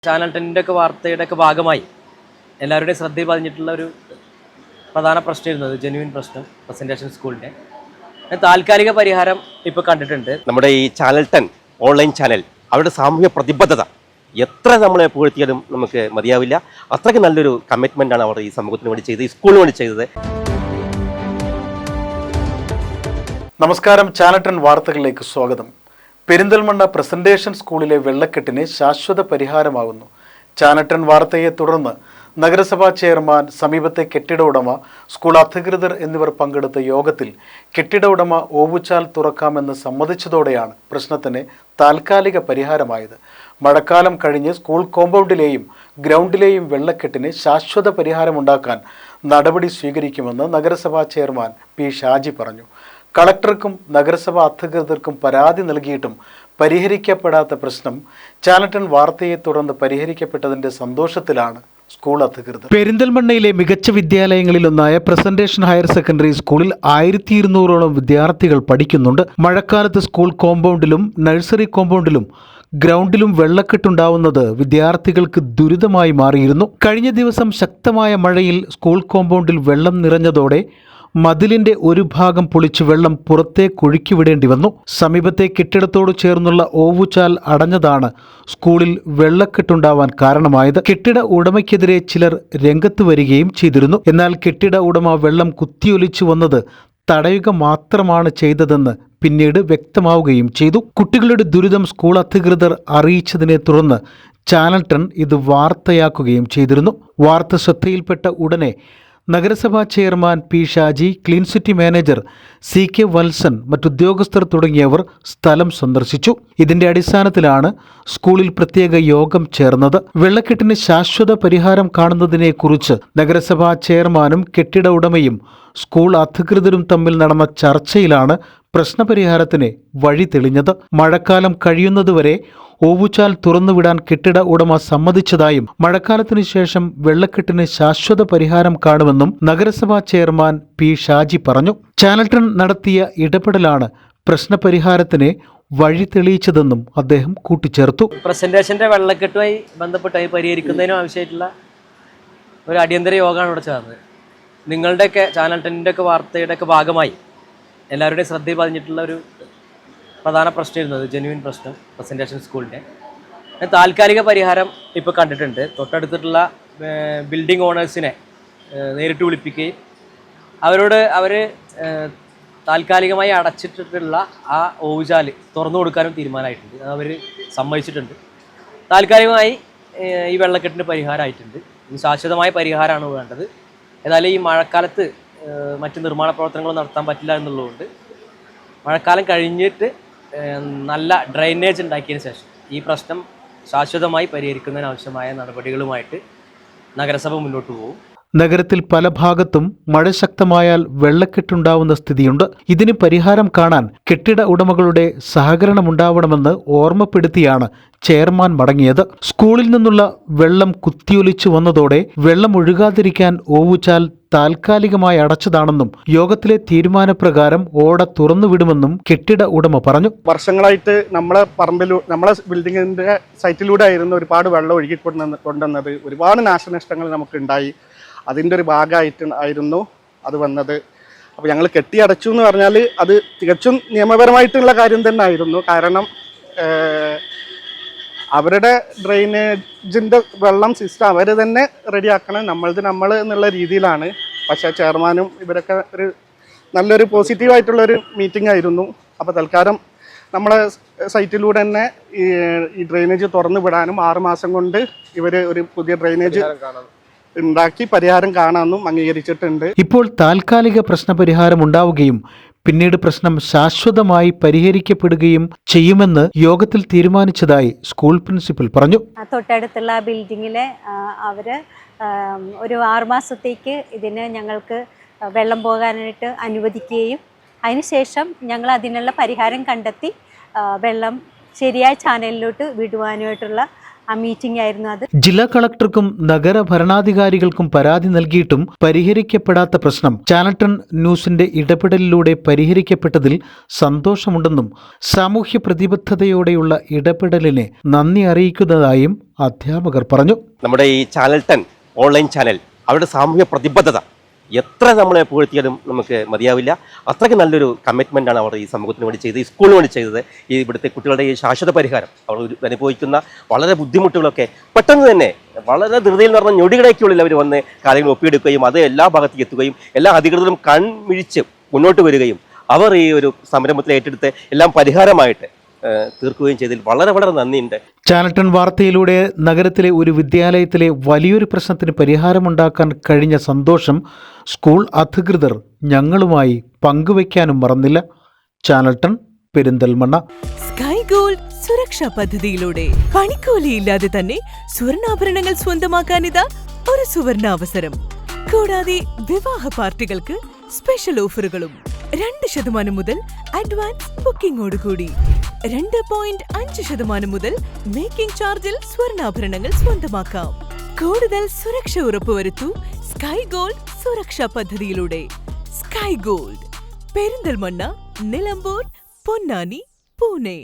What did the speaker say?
Channel 10 ഒക്കെ വാർത്തയുടെ ഒക്കെ ഭാഗമായി എല്ലാവരുടെയും ശ്രദ്ധയിൽ പതിഞ്ഞിട്ടുള്ള ഒരു പ്രധാന പ്രശ്നമായിരുന്നു അത്. ജെന്യുവിൻ പ്രശ്നം പ്രസന്റേഷൻ സ്കൂളിൻ്റെ താൽക്കാലിക പരിഹാരം ഇപ്പോൾ കണ്ടിട്ടുണ്ട്. നമ്മുടെ ഈ ചാനൽ 10 ഓൺലൈൻ ചാനൽ അവരുടെ സാമൂഹ്യ പ്രതിബദ്ധത എത്ര നമ്മളെ പുകഴ്ത്തിയാലും നമുക്ക് മതിയാവില്ല. അത്രയ്ക്ക് നല്ലൊരു കമ്മിറ്റ്മെൻ്റാണ് അവർ ഈ സമൂഹത്തിന് വേണ്ടി ചെയ്തത്, ഈ സ്കൂളിന് വേണ്ടി ചെയ്തത്. നമസ്കാരം, ചാനൽ 10 വാർത്തകളിലേക്ക് സ്വാഗതം. പെരിന്തൽമണ്ണ പ്രസന്റേഷൻ സ്കൂളിലെ വെള്ളക്കെട്ടിന് ശാശ്വത പരിഹാരമാകുന്നു. ചാനൽ 10 വാർത്തയെ തുടർന്ന് നഗരസഭാ ചെയർമാൻ, സമീപത്തെ കെട്ടിട ഉടമ, സ്കൂൾ അധികൃതർ എന്നിവർ പങ്കെടുത്ത യോഗത്തിൽ കെട്ടിട ഉടമ ഓവുചാൽ തുറക്കാമെന്ന് സമ്മതിച്ചതോടെയാണ് പ്രശ്നത്തിന് താൽക്കാലിക പരിഹാരമായത്. മഴക്കാലം കഴിഞ്ഞ് സ്കൂൾ കോമ്പൗണ്ടിലെയും ഗ്രൗണ്ടിലെയും വെള്ളക്കെട്ടിന് ശാശ്വത പരിഹാരമുണ്ടാക്കാൻ നടപടി സ്വീകരിക്കുമെന്ന് നഗരസഭാ ചെയർമാൻ പി ഷാജി പറഞ്ഞു. കളക്ടർക്കും നഗരസഭാ അധികൃതർക്കും പരാതി നൽകിയിട്ടും പരിഹരിക്കപ്പെടാത്ത പ്രശ്നം ചാനൽ 10 വാർത്തയെ തുടർന്ന് പരിഹരിക്കപ്പെട്ടതിന്റെ സന്തോഷത്തിലാണ് സ്കൂൾ അധികൃതർ. പെരിന്തൽമണ്ണയിലെ മികച്ച വിദ്യാലയങ്ങളിലൊന്നായ പ്രസന്റേഷൻ ഹയർ സെക്കൻഡറി സ്കൂളിൽ 1200ഓളം വിദ്യാർത്ഥികൾ പഠിക്കുന്നുണ്ട്. മഴക്കാലത്ത് സ്കൂൾ കോമ്പൗണ്ടിലും നഴ്സറി കോമ്പൗണ്ടിലും ഗ്രൗണ്ടിലും വെള്ളക്കെട്ടുണ്ടാവുന്നത് വിദ്യാർത്ഥികൾക്ക് ദുരിതമായി മാറിയിരുന്നു. കഴിഞ്ഞ ദിവസം ശക്തമായ മഴയിൽ സ്കൂൾ കോമ്പൗണ്ടിൽ വെള്ളം നിറഞ്ഞതോടെ മതിലിന്റെ ഒരു ഭാഗം പൊളിച്ച് വെള്ളം പുറത്തേക്ക് ഒഴുക്കിവിടേണ്ടി വന്നു. സമീപത്തെ കെട്ടിടത്തോട് ചേർന്നുള്ള ഓവുചാൽ അടഞ്ഞതാണ് സ്കൂളിൽ വെള്ളക്കെട്ടുണ്ടാവാൻ കാരണമായത്. കെട്ടിട ഉടമയ്ക്കെതിരെ ചിലർ രംഗത്ത് വരികയും ചെയ്തിരുന്നു. എന്നാൽ കെട്ടിട ഉടമ വെള്ളം കുത്തിയൊലിച്ചു വന്നത് തടയുക മാത്രമാണ് ചെയ്തതെന്ന് പിന്നീട് വ്യക്തമാവുകയും ചെയ്തു. കുട്ടികളുടെ ദുരിതം സ്കൂൾ അധികൃതർ അറിയിച്ചതിനെ തുടർന്ന് ചാനൽ 10 ഇത് വാർത്തയാക്കുകയും ചെയ്തിരുന്നു. വാർത്ത ശ്രദ്ധയിൽപ്പെട്ട ഉടനെ നഗരസഭാ chairman P Shaji, clean city manager CK Valsan, മറ്റുദ്യോഗസ്ഥർ തുടങ്ങിയവർ സ്ഥലം സന്ദർശിച്ചു. ഇതിന്റെ അടിസ്ഥാനത്തിലാണ് സ്കൂളിൽ പ്രത്യേക യോഗം ചേർന്നത്. വെള്ളക്കെട്ടിന് ശാശ്വത പരിഹാരം കാണുന്നതിനെക്കുറിച്ച് നഗരസഭാ ചെയർമാനും കെട്ടിട ഉടമയും സ്കൂൾ അധികൃതരും തമ്മിൽ നടന്ന ചർച്ചയിലാണ് പ്രശ്നപരിഹാരത്തിന് വഴി തെളിഞ്ഞത്. മഴക്കാലം കഴിയുന്നതുവരെ ഓവുചാൽ തുറന്നുവിടാൻ കെട്ടിട ഉടമ സമ്മതിച്ചതായും മഴക്കാലത്തിനു ശേഷം വെള്ളക്കെട്ടിന് ശാശ്വത പരിഹാരം കാണുമെന്നും നഗരസഭാ ചെയർമാൻ പി ഷാജി പറഞ്ഞു. ചാനൽ 10 നടത്തിയ ഇടപെടലാണ് പ്രശ്നപരിഹാരത്തിന് വഴി തെളിയിച്ചതെന്നും അദ്ദേഹം കൂട്ടിച്ചേർത്തു. പ്രസന്റേഷന്റെ വെള്ളക്കെട്ടുമായി ബന്ധപ്പെട്ടായി പരിഹരിക്കുന്നതിനും ആവശ്യമായിട്ടുള്ള ഒരു അടിയന്തര യോഗമാണ് ഇവിടെ ചേർന്നത്. നിങ്ങളുടെയൊക്കെ ചാനൽ 10 ഒക്കെ വാർത്തയുടെ ഒക്കെ ഭാഗമായി എല്ലാവരുടെയും ശ്രദ്ധയിൽ പതിഞ്ഞിട്ടുള്ള ഒരു പ്രധാന പ്രശ്നമായിരുന്നു അത്. ജെന്യുവിൻ പ്രശ്നം പ്രസന്റേഷൻ സ്കൂളിൻ്റെ താൽക്കാലിക പരിഹാരം ഇപ്പോൾ കണ്ടിട്ടുണ്ട്. തൊട്ടടുത്തിട്ടുള്ള ബിൽഡിംഗ് ഓണേഴ്സിനെ നേരിട്ട് വിളിപ്പിക്കുകയും അവർ താൽക്കാലികമായി അടച്ചിട്ടിട്ടുള്ള ആ ഓവുചാൽ തുറന്നു കൊടുക്കാനും തീരുമാനമായിട്ടുണ്ട്. അത് അവർ സമ്മതിച്ചിട്ടുണ്ട്. താൽക്കാലികമായി ഈ വെള്ളക്കെട്ടിന് പരിഹാരമായിട്ടുണ്ട്. ഇനി ശാശ്വതമായ പരിഹാരമാണ് വേണ്ടത്. ഏതായാലും ഈ മഴക്കാലത്ത് മറ്റ് നിർമ്മാണ പ്രവർത്തനങ്ങൾ നടത്താൻ പറ്റില്ല എന്നുള്ളതുകൊണ്ട് മഴക്കാലം കഴിഞ്ഞിട്ട് നല്ല ഡ്രെയിനേജ് ഉണ്ടാക്കിയതിന് ശേഷം ഈ പ്രശ്നം ശാശ്വതമായി പരിഹരിക്കുന്നതിനാവശ്യമായ നടപടികളുമായിട്ട് നഗരസഭ മുന്നോട്ട് പോകും. നഗരത്തിൽ പല ഭാഗത്തും മഴ ശക്തമായാൽ വെള്ളക്കെട്ടുണ്ടാവുന്ന സ്ഥിതിയുണ്ട്. ഇതിന് പരിഹാരം കാണാൻ കെട്ടിട ഉടമകളുടെ സഹകരണമുണ്ടാവണമെന്ന് ഓർമ്മപ്പെടുത്തിയാണ് ചെയർമാൻ മടങ്ങിയത്. സ്കൂളിൽ നിന്നുള്ള വെള്ളം കുത്തിയൊലിച്ചു വന്നതോടെ വെള്ളം ഒഴുകാതിരിക്കാൻ ഓവുചാൽ താൽക്കാലികമായി അടച്ചതാണെന്നും യോഗത്തിലെ തീരുമാനപ്രകാരം ഓട തുറന്നുവിടുമെന്നും കെട്ടിട ഉടമ പറഞ്ഞു. വർഷങ്ങളായിട്ട് നമ്മളെ നമ്മളെ ബിൽഡിങ്ങിന്റെ സൈറ്റിലൂടെ ആയിരുന്നു ഒരുപാട് വെള്ളം ഒഴുകി കൊണ്ടുവന്നത്. ഒരുപാട് നാശനഷ്ടങ്ങൾ നമുക്ക് ഉണ്ടായി. അതിൻ്റെ ഒരു ഭാഗമായിട്ടായിരുന്നു അത് വന്നത്. അപ്പോൾ ഞങ്ങൾ കെട്ടിയടച്ചു എന്ന് പറഞ്ഞാൽ അത് തികച്ചും നിയമപരമായിട്ടുള്ള കാര്യം തന്നെ ആയിരുന്നു. കാരണം അവരുടെ ഡ്രെയിനേജിൻ്റെ വെള്ളം സിസ്റ്റം അവർ തന്നെ റെഡിയാക്കണം, നമ്മൾ എന്നുള്ള രീതിയിലാണ്. പക്ഷേ ചെയർമാനും ഇവരൊക്കെ ഒരു നല്ലൊരു പോസിറ്റീവായിട്ടുള്ളൊരു മീറ്റിംഗ് ആയിരുന്നു. അപ്പോൾ തൽക്കാലം നമ്മളെ സൈറ്റിലൂടെ തന്നെ ഈ ഡ്രെയിനേജ് തുറന്നു വിടാനും 6 മാസം കൊണ്ട് ഇവർ ഒരു പുതിയ ഡ്രെയിനേജ് ഉണ്ടാക്കി പരിഹാരം കാണാമെന്നും അംഗീകരിച്ചിട്ടുണ്ട്. ഇപ്പോൾ താൽക്കാലിക പ്രശ്നപരിഹാരം ഉണ്ടാവുകയും പിന്നീട് പ്രശ്നം ശാശ്വതമായി പരിഹരിക്കപ്പെടുകയും ചെയ്യുമെന്ന് യോഗത്തിൽ തീരുമാനിച്ചതായി സ്കൂൾ പ്രിൻസിപ്പൽ പറഞ്ഞു. തൊട്ടടുത്തുള്ള ബിൽഡിങ്ങിലെ അവര് ഒരു 6 മാസത്തേക്ക് ഇതിന് ഞങ്ങൾക്ക് വെള്ളം പോകാനായിട്ട് അനുവദിക്കുകയും അതിനുശേഷം ഞങ്ങൾ അതിനുള്ള പരിഹാരം കണ്ടെത്തി വെള്ളം ശരിയായ ചാനലിലോട്ട് വിടുവാനായിട്ടുള്ള ആ മീറ്റിംഗ് ആയിരുന്നു അത്. ജില്ലാ കളക്ടർക്കും നഗര ഭരണാധികാരികൾക്കും പരാതി നൽകിയിട്ടും പരിഹരിക്കപ്പെടാത്ത പ്രശ്നം ചാനൽ 10 ന്യൂസിന്റെ ഇടപെടലിലൂടെ പരിഹരിക്കപ്പെട്ടതിൽ സന്തോഷമുണ്ടെന്നും സാമൂഹ്യ പ്രതിബദ്ധതയോടെയുള്ള ഇടപെടലിനെ നന്ദി അറിയിക്കുന്നതായും അധ്യാപകർ പറഞ്ഞു. നമ്മുടെ ഈ ചാനൽ 10 ഓൺലൈൻ ചാനൽ അവരുടെ സാമൂഹ്യ പ്രതിബദ്ധത എത്ര നമ്മളെ പുകഴ്ത്തിയാലും നമുക്ക് മതിയാവില്ല. അത്രയ്ക്ക് നല്ലൊരു കമ്മിറ്റ്മെൻ്റാണ് അവർ ഈ സമൂഹത്തിന് വേണ്ടി ചെയ്തത്, ഈ സ്കൂളിന് വേണ്ടി ചെയ്തത്. ഈ ഇവിടുത്തെ കുട്ടികളുടെ ഈ ശാശ്വത പരിഹാരം, അവർ അനുഭവിക്കുന്ന വളരെ ബുദ്ധിമുട്ടുകളൊക്കെ പെട്ടെന്ന് തന്നെ വളരെ ധൃതിയിൽ നടന്ന ഞൊടികിടയ്ക്കുള്ളിൽ അവർ വന്ന് കാര്യങ്ങൾ ഒപ്പിയെടുക്കുകയും അത് എല്ലാ ഭാഗത്തേക്ക് എത്തുകയും എല്ലാ അധികൃതരും കൺമിഴിച്ച് മുന്നോട്ട് വരികയും അവർ ഈ ഒരു സംരംഭത്തിൽ ഏറ്റെടുത്ത് എല്ലാം പരിഹാരമായിട്ട് തീർക്കുകയും ചെയ്തതിൽ വളരെ വളരെ നന്ദിയുണ്ട്. ചാനൽ 10 വാർത്തയിലൂടെ നഗരത്തിലെ ഒരു വിദ്യാലയത്തിലെ വലിയൊരു പ്രശ്നത്തിന് പരിഹാരമുണ്ടാക്കാൻ കഴിഞ്ഞ സന്തോഷം സ്കൂൾ അധികൃതർ ഞങ്ങളുമായി പങ്കുവയ്ക്കാനും മറന്നില്ല. ചാനൽ 10 പെരിന്തൽമണ്ണ. സ്കൈ ഗോൾഡ് സുരക്ഷാ പദ്ധതിയിലൂടെ പണിക്കൂലിയില്ലാതെ തന്നെ സ്വർണ്ണാഭരണങ്ങൾ സ്വന്തമാക്കാനിതാ ഒരു സുവർണാവസരം. കൂടാതെ വിവാഹ പാർട്ടികൾക്ക് സ്പെഷ്യൽ ഓഫറുകളും 2% മുതൽ അഡ്വാൻസ് ബുക്കിംഗോടുകൂടി 2.5% മുതൽ മേക്കിംഗ് ചാർജിൽ സ്വർണ്ണാഭരണങ്ങൾ സ്വന്തമാക്കാം. കൂടുതൽ സുരക്ഷ ഉറപ്പുവരുത്തൂ സ്കൈ ഗോൾഡ് സുരക്ഷാ പദ്ധതിയിലൂടെ. Sky gold Perinthalmanna, Nilambur, Ponnani, Pune.